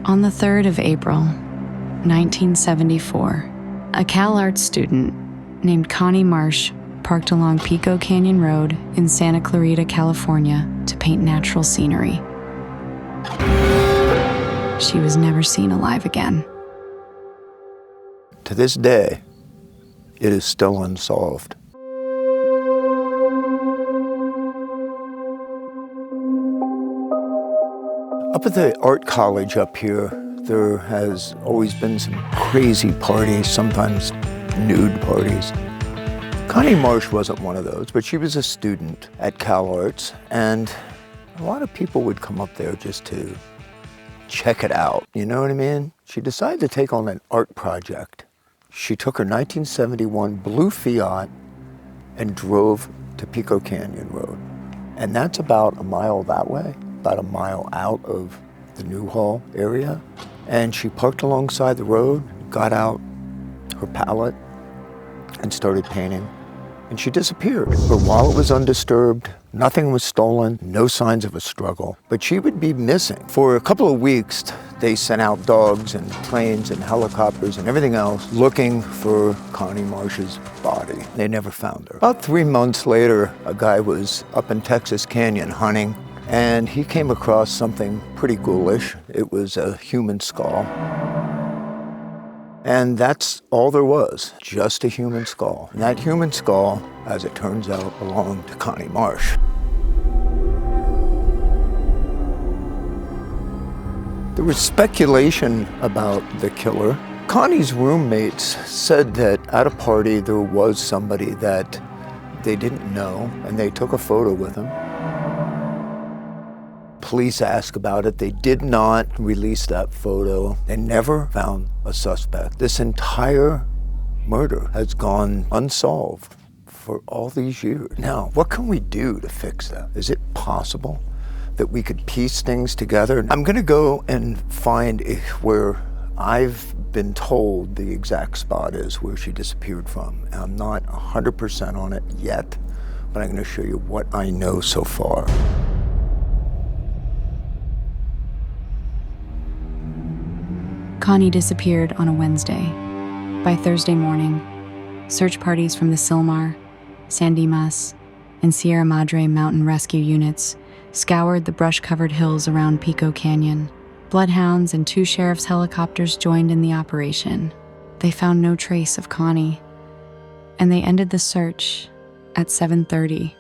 On the 3rd of April, 1974, a CalArts student named Connie Marsh parked along Pico Canyon Road in Santa Clarita, California, to paint natural scenery. She was never seen alive again. To this day, it is still unsolved. Up at the art college up here, there has always been some crazy parties, sometimes nude parties. Connie Marsh wasn't one of those, but she was a student at CalArts, and a lot of people would come up there just to check it out, you know what I mean? She decided to take on an art project. She took her 1971 blue Fiat and drove to Pico Canyon Road. And that's about a mile that way, about a mile out of the Newhall area. And she parked alongside the road, got out her palette, and started painting. And she disappeared. But while it was undisturbed, nothing was stolen, no signs of a struggle. But she would be missing. For a couple of weeks, they sent out dogs and planes and helicopters and everything else looking for Connie Marsh's body. They never found her. About 3 months later, a guy was up in Texas Canyon hunting, and he came across something pretty ghoulish. It was a human skull. And that's all there was, just a human skull. And that human skull, as it turns out, belonged to Connie Marsh. There was speculation about the killer. Connie's roommates said that at a party there was somebody that they didn't know, and they took a photo with him. Police asked about it. They did not release that photo. They never found a suspect. This entire murder has gone unsolved for all these years. Now, what can we do to fix that? Is it possible that we could piece things together? I'm gonna go and find where I've been told the exact spot is where she disappeared from. I'm not 100% on it yet, but I'm gonna show you what I know so far. Connie disappeared on a Wednesday. By Thursday morning, search parties from the Silmar, San Dimas, and Sierra Madre mountain rescue units scoured the brush-covered hills around Pico Canyon. Bloodhounds and 2 sheriff's helicopters joined in the operation. They found no trace of Connie, and they ended the search at 7:30.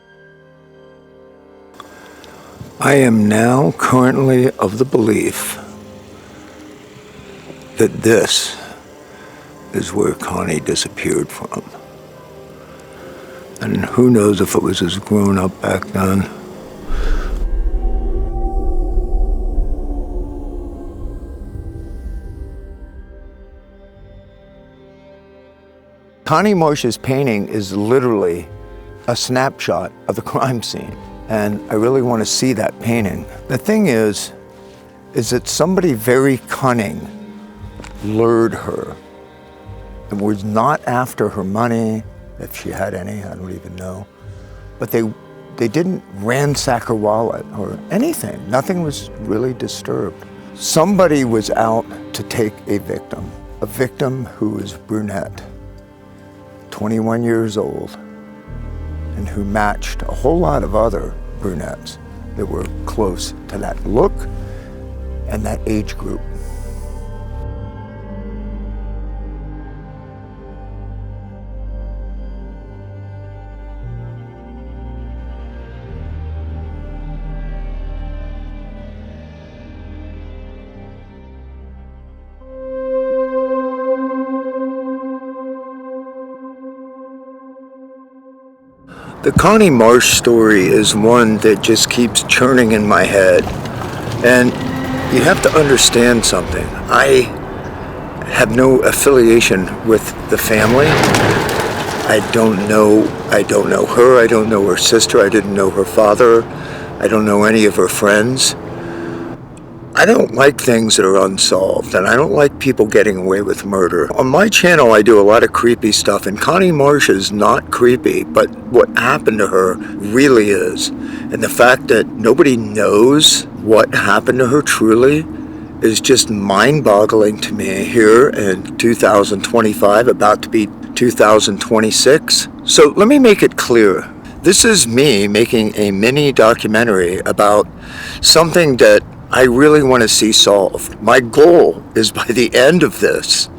I am now currently of the belief that this is where Connie disappeared from. And who knows if it was as grown up back then. Connie Marsh's painting is literally a snapshot of the crime scene. And I really want to see that painting. The thing is that somebody very cunning lured her and was not after her money, if she had any, I don't even know. But they didn't ransack her wallet or anything. Nothing was really disturbed. Somebody was out to take a victim who was brunette, 21 years old, and who matched a whole lot of other brunettes that were close to that look and that age group. The Connie Marsh story is one that just keeps churning in my head. And you have to understand something. I have no affiliation with the family. I don't know her, I don't know her sister, I didn't know her father, I don't know any of her friends. I don't like things that are unsolved, and I don't like people getting away with murder. On my channel, I do a lot of creepy stuff, and Connie Marsh is not creepy, but what happened to her really is. And the fact that nobody knows what happened to her truly is just mind-boggling to me here in 2025, about to be 2026. So let me make it clear. This is me making a mini documentary about something that I really want to see solved. My goal is by the end of this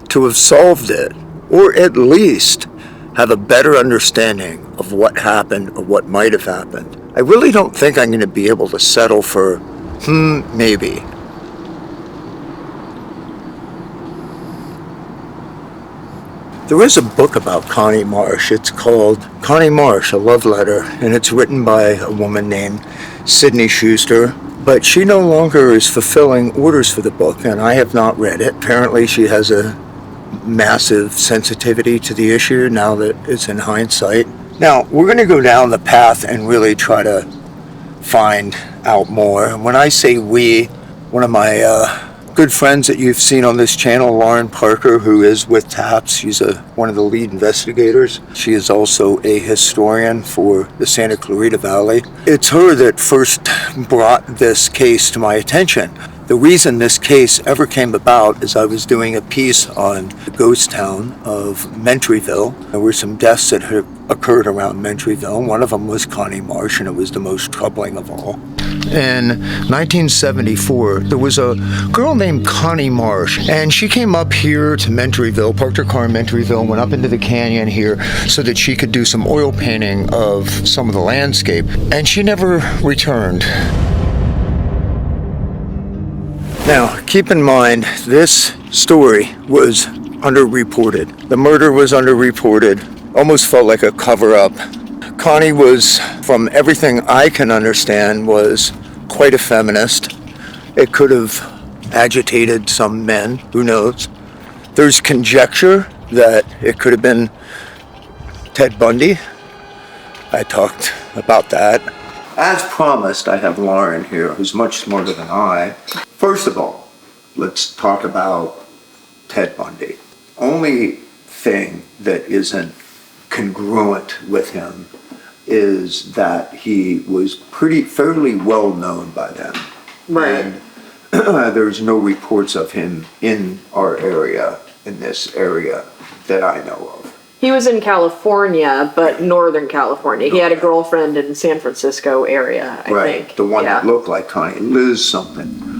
to have solved it, or at least have a better understanding of what happened or what might have happened. I really don't think I'm going to be able to settle for, maybe. There is a book about Connie Marsh. It's called Connie Marsh, A Love Letter, and it's written by a woman named Sydney Schuster. But she no longer is fulfilling orders for the book, and I have not read it. Apparently she has a massive sensitivity to the issue now that it's in hindsight. Now, we're going to go down the path and really try to find out more. And when I say we, one of my good friends that you've seen on this channel, Lauren Parker, who is with TAPS, she's one of the lead investigators. She is also a historian for the Santa Clarita Valley. It's her that first brought this case to my attention. The reason this case ever came about is I was doing a piece on the ghost town of Mentryville. There were some deaths that had occurred around Mentryville. One of them was Connie Marsh, and it was the most troubling of all. In 1974, there was a girl named Connie Marsh, and she came up here to Mentryville, parked her car in Mentryville, went up into the canyon here so that she could do some oil painting of some of the landscape, and she never returned. Now, keep in mind, this story was underreported. The murder was underreported, almost felt like a cover-up. Connie was, from everything I can understand, was quite a feminist. It could have agitated some men, who knows. There's conjecture that it could have been Ted Bundy. I talked about that. As promised, I have Lauren here, who's much smarter than I. First of all, let's talk about Ted Bundy. Only thing that isn't congruent with him is that he was fairly well known by them. Right. And there's no reports of him in our area, in this area, that I know of. He was in California, but Northern California. He had a girlfriend in San Francisco area, I think. The one that looked like Connie, Liz something.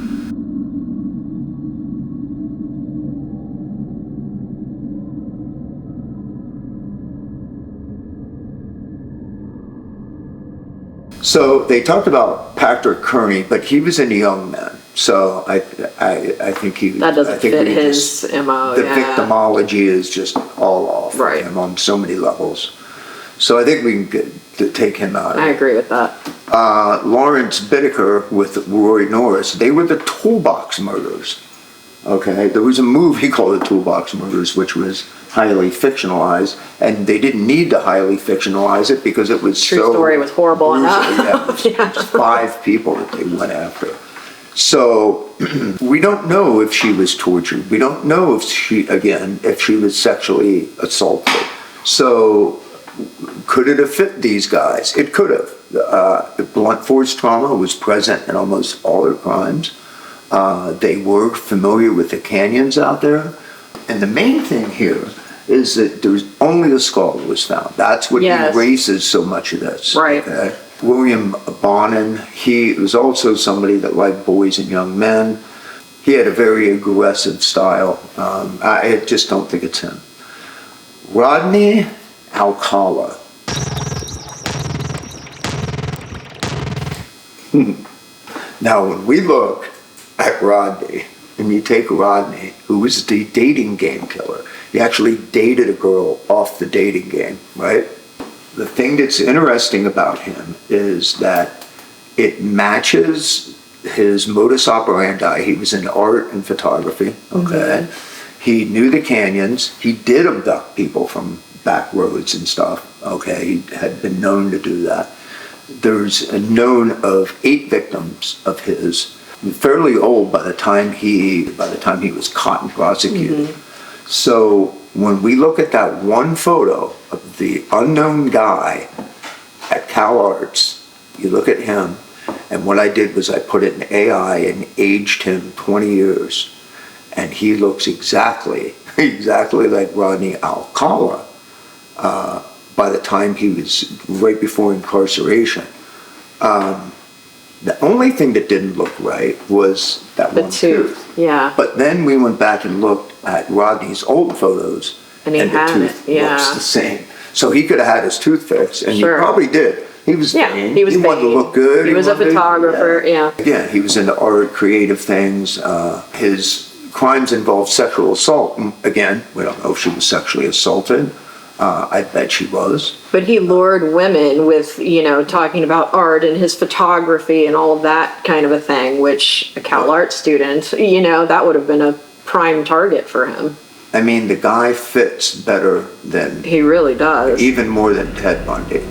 So they talked about Patrick Kearney, but he was a young man. So I think he... That doesn't fit his MO, The victimology is just all off of him on so many levels. So I think we can take him out. I agree with that. Lawrence Bittaker with Roy Norris, they were the Toolbox Murders. Okay, there was a movie called The Toolbox Murders, which was highly fictionalized, and they didn't need to highly fictionalize it because it was True story was horrible enough. Yeah, it was 5 people that they went after. So we don't know if she was tortured. We don't know if she was sexually assaulted. So could it have fit these guys? It could have. The blunt force trauma was present in almost all their crimes. They were familiar with the canyons out there. And the main thing here is that there's only the skull that was found. That's what erases so much of this. Right. Okay? William Bonin, he was also somebody that liked boys and young men. He had a very aggressive style. I just don't think it's him. Rodney Alcala. Now, when we look at Rodney, and you take Rodney, who was the dating game killer, he actually dated a girl off the dating game, right? The thing that's interesting about him is that it matches his modus operandi. He was in art and photography, okay? Mm-hmm. He knew the canyons. He did abduct people from back roads and stuff, okay? He had been known to do that. There's a known of 8 victims of his, fairly old by the time he was caught and prosecuted. Mm-hmm. So when we look at that one photo of the unknown guy at Cal Arts, you look at him, And what I did was I put it in AI and aged him 20 years. And he looks exactly like Rodney Alcala by the time he was right before incarceration. The only thing that didn't look right was that The one tooth, yeah. But then we went back and looked at Rodney's old photos, And he the had tooth it, yeah. looks the same. So he could have had his tooth fixed, and Sure. he probably did. He was Yeah, vain. he was wanted to vain. look good. He was a wanted- photographer, yeah. Again, he was into art, creative things. His crimes involved sexual assault. Again, we don't know if she was sexually assaulted. I bet she was. But he lured women with, talking about art and his photography and all of that kind of a thing, which a Cal Art student, that would have been a prime target for him. I mean, the guy fits better than, He really does. even more than Ted Bundy.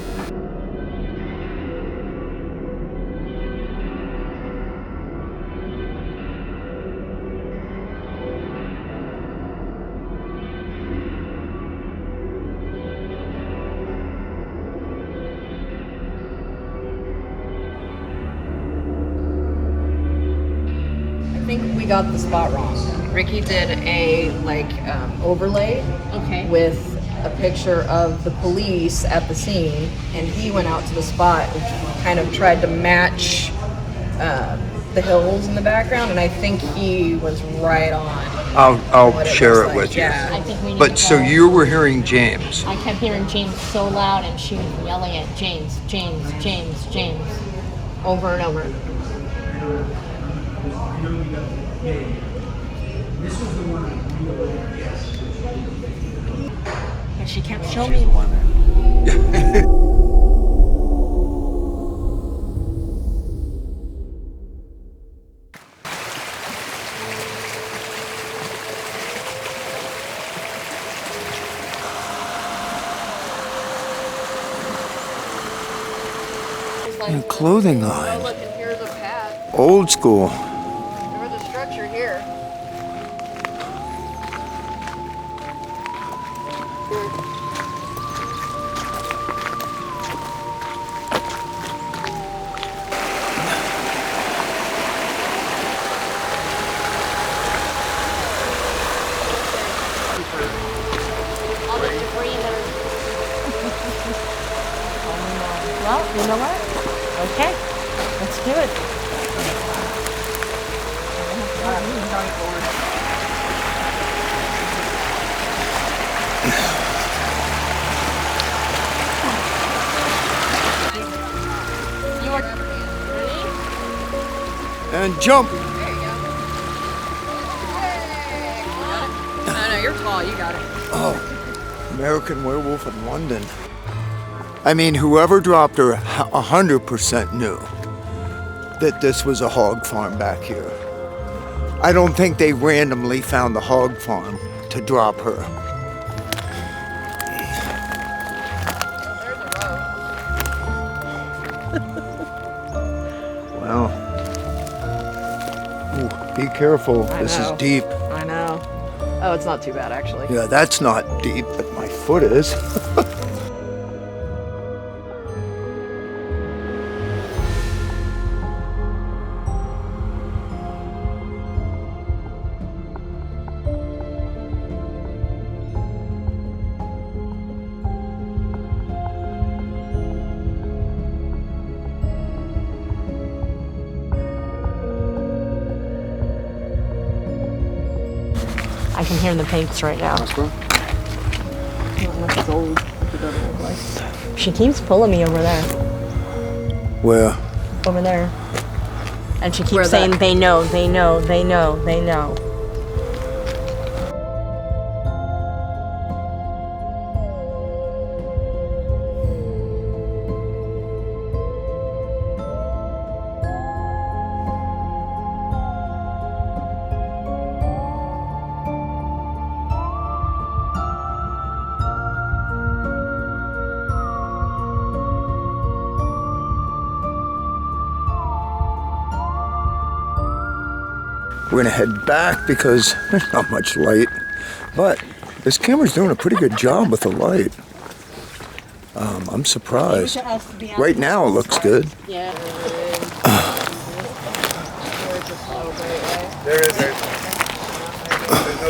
I think we got the spot wrong. Rikki did a overlay with a picture of the police at the scene, and he went out to the spot and kind of tried to match the hills in the background, and I think he was right on. I'll what it share looks it like, with you. yeah. I think we need But to so go. you were hearing James. I kept hearing James so loud, and she was yelling at James, James, James, James, over and over. And she kept showing me. Clothing line. Look, and here's a path. Old school. There was a structure here. All the debris and everything. Well, you know what? Okay, let's do it. You are ready? And jump. No, you're tall. You got it. Oh, American Werewolf in London. I mean, whoever dropped her 100% knew that this was a hog farm back here. I don't think they randomly found the hog farm to drop her. Well, ooh, be careful. This is know. deep. I know. Oh, it's not too bad, actually. Yeah, that's not deep, but my foot is. I can hear the paints right now. She keeps pulling me over there. Where? Over there. And she Where keeps that- saying, they know, they know, they know, they know. We're gonna head back because there's not much light, but this camera's doing a pretty good job with the light. I'm surprised. Right now it looks good. Yeah.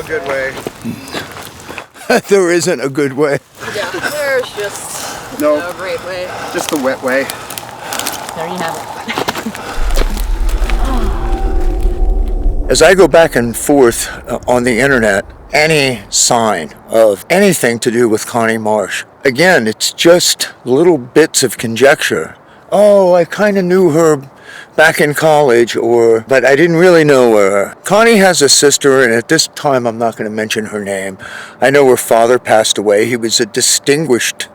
good way. There isn't a good way. Yeah, there's just No. no great way. Just the wet way. There you have it. As I go back and forth on the internet, any sign of anything to do with Connie Marsh, again, it's just little bits of conjecture. Oh, I kind of knew her back in college, but I didn't really know her. Connie has a sister, and at this time I'm not going to mention her name. I know her father passed away. He was a distinguished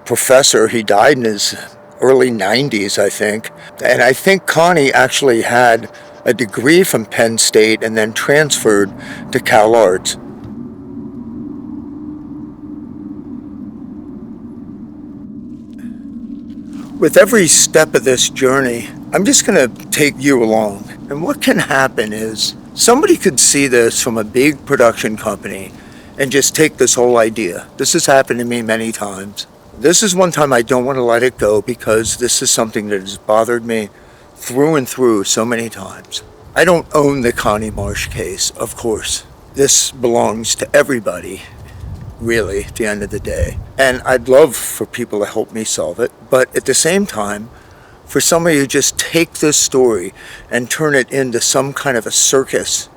professor. He died in his early 90s, I think. And I think Connie actually had a degree from Penn State and then transferred to Cal Arts. With every step of this journey, I'm just going to take you along. And what can happen is somebody could see this from a big production company and just take this whole idea. This has happened to me many times. This is one time I don't want to let it go because this is something that has bothered me through and through so many times. I don't own the Connie Marsh case, of course. This belongs to everybody, really, at the end of the day. And I'd love for people to help me solve it, but at the same time, for somebody to just take this story and turn it into some kind of a circus,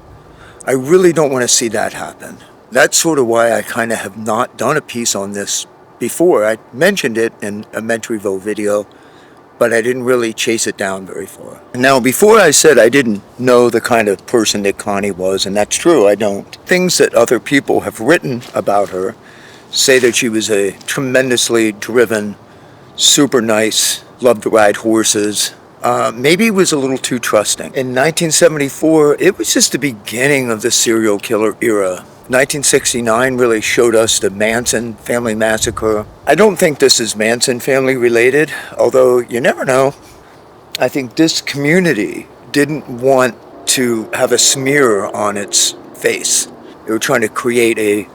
I really don't want to see that happen. That's sort of why I kind of have not done a piece on this before. I mentioned it in a Mentoryville video, but I didn't really chase it down very far. Now, before I said I didn't know the kind of person that Connie was, and that's true, I don't. Things that other people have written about her say that she was a tremendously driven, super nice, loved to ride horses, maybe was a little too trusting. In 1974, it was just the beginning of the serial killer era. 1969 really showed us the Manson family massacre. I don't think this is Manson family related, although you never know. I think this community didn't want to have a smear on its face. They were trying to create a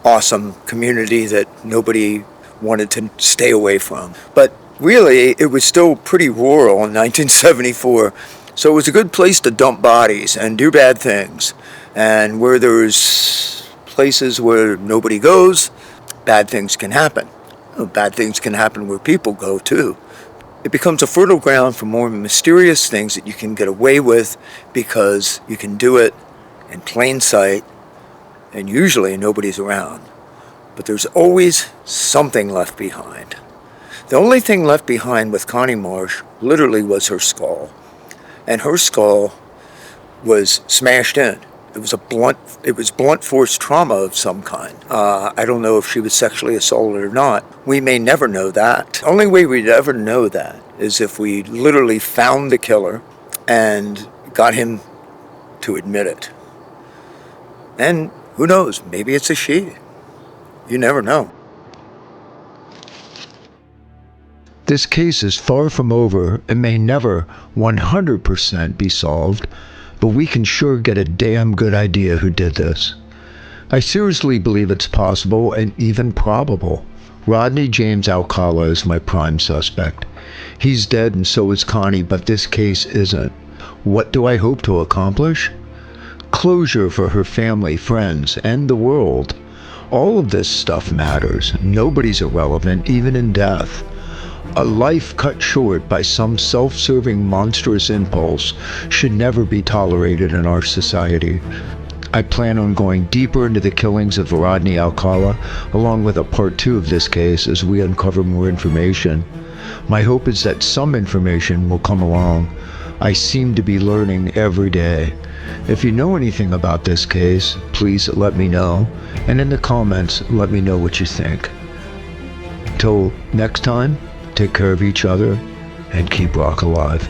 awesome community that nobody wanted to stay away from. But really, it was still pretty rural in 1974, so it was a good place to dump bodies and do bad things. And where there's places where nobody goes, bad things can happen. Bad things can happen where people go too. It becomes a fertile ground for more mysterious things that you can get away with because you can do it in plain sight and usually nobody's around. But there's always something left behind. The only thing left behind with Connie Marsh literally was her skull. And her skull was smashed in. It was blunt force trauma of some kind. I don't know if she was sexually assaulted or not. We may never know that. The only way we'd ever know that is if we literally found the killer and got him to admit it. And who knows, maybe it's a she. You never know. This case is far from over and may never 100% be solved, but we can sure get a damn good idea who did this. I seriously believe it's possible and even probable. Rodney James Alcala is my prime suspect. He's dead and so is Connie, but this case isn't. What do I hope to accomplish? Closure for her family, friends, and the world. All of this stuff matters. Nobody's irrelevant, even in death. A life cut short by some self-serving monstrous impulse should never be tolerated in our society. I plan on going deeper into the killings of Rodney Alcala, along with a part 2 of this case as we uncover more information. My hope is that some information will come along. I seem to be learning every day. If you know anything about this case, please let me know, and in the comments, let me know what you think. Until next time, take care of each other and keep rock alive.